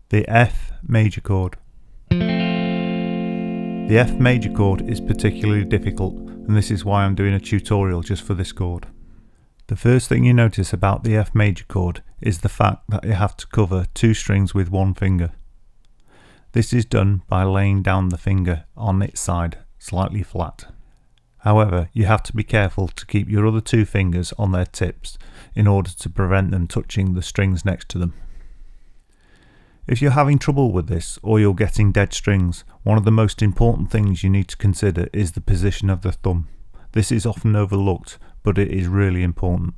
The F major chord. The F major chord is particularly difficult, and this is why I'm doing a tutorial just for this chord. The first thing you notice about the F major chord is the fact that you have to cover two strings with one finger. This is done by laying down the finger on its side slightly flat. However, you have to be careful to keep your other two fingers on their tips in order to prevent them touching the strings next to them. If you're having trouble with this, or you're getting dead strings, one of the most important things you need to consider is the position of the thumb. This is often overlooked, but it is really important.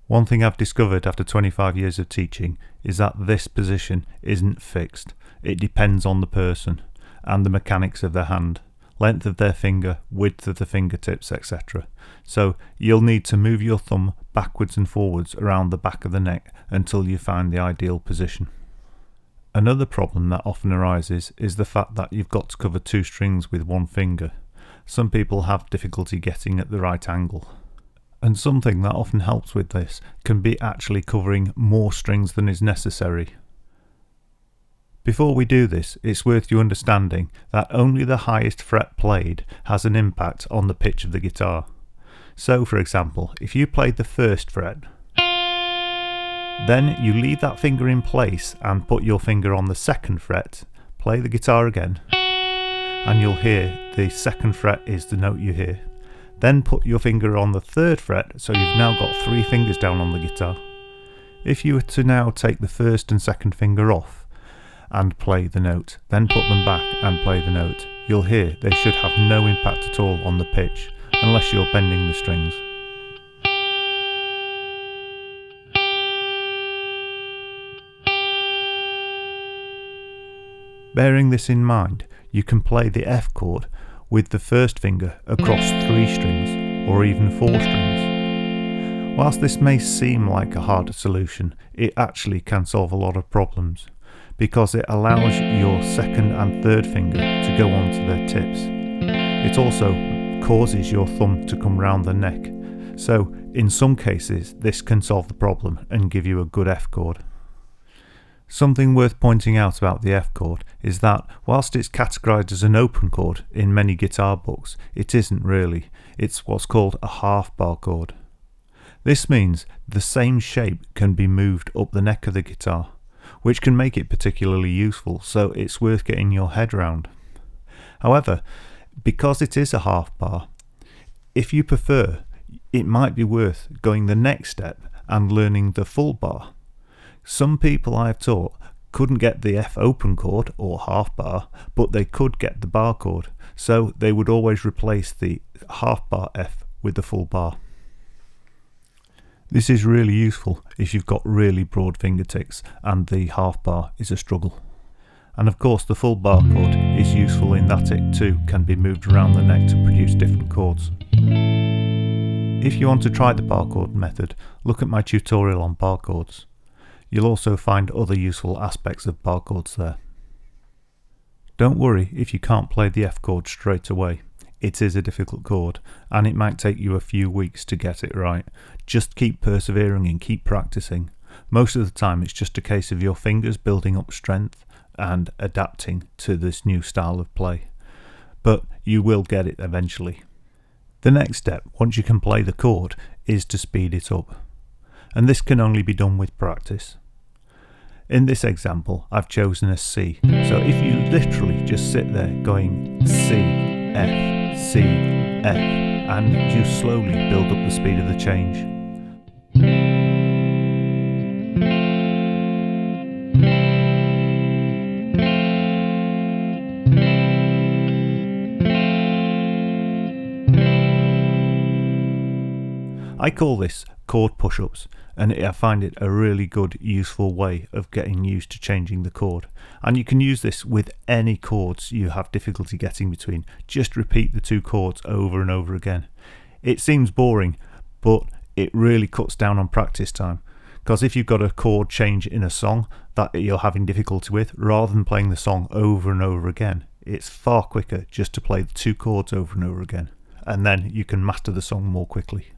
One thing I've discovered after 25 years of teaching is that this position isn't fixed. It depends on the person and the mechanics of their hand, length of their finger, width of the fingertips, etc. So you'll need to move your thumb backwards and forwards around the back of the neck until you find the ideal position. Another problem that often arises is the fact that you've got to cover two strings with one finger. Some people have difficulty getting at the right angle. And something that often helps with this can be actually covering more strings than is necessary. Before we do this, it's worth you understanding that only the highest fret played has an impact on the pitch of the guitar. So for example, if you played the first fret, then you leave that finger in place and put your finger on the second fret, play the guitar again, and you'll hear the second fret is the note you hear. Then put your finger on the third fret, so you've now got three fingers down on the guitar. If you were to now take the first and second finger off and play the note, then put them back and play the note, you'll hear they should have no impact at all on the pitch, unless you're bending the strings. Bearing this in mind, you can play the F chord with the first finger across three strings, or even four strings. Whilst this may seem like a hard solution, it actually can solve a lot of problems, because it allows your second and third finger to go onto their tips. It also causes your thumb to come round the neck, so in some cases this can solve the problem and give you a good F chord. Something worth pointing out about the F chord is that whilst it's categorised as an open chord in many guitar books, it isn't really. It's what's called a half bar chord. This means the same shape can be moved up the neck of the guitar, which can make it particularly useful, so it's worth getting your head round. However, because it is a half bar, if you prefer, it might be worth going the next step and learning the full bar. Some people I've taught couldn't get the F open chord or half bar, but they could get the bar chord, so they would always replace the half bar F with the full bar. This is really useful if you've got really broad fingertips and the half bar is a struggle. And of course the full bar chord is useful in that it too can be moved around the neck to produce different chords. If you want to try the bar chord method, look at my tutorial on bar chords. You'll also find other useful aspects of bar chords there. Don't worry if you can't play the F chord straight away. It is a difficult chord, and it might take you a few weeks to get it right. Just keep persevering and keep practicing. Most of the time it's just a case of your fingers building up strength and adapting to this new style of play. But you will get it eventually. The next step, once you can play the chord, is to speed it up. And this can only be done with practice. In this example, I've chosen a C. So if you literally just sit there going C, F, C, F, and you slowly build up the speed of the change. I call this chord push-ups, and I find it a really good, useful way of getting used to changing the chord. And you can use this with any chords you have difficulty getting between. Just repeat the two chords over and over again. It seems boring, but it really cuts down on practice time. Because if you've got a chord change in a song that you're having difficulty with, rather than playing the song over and over again, it's far quicker just to play the two chords over and over again. And then you can master the song more quickly.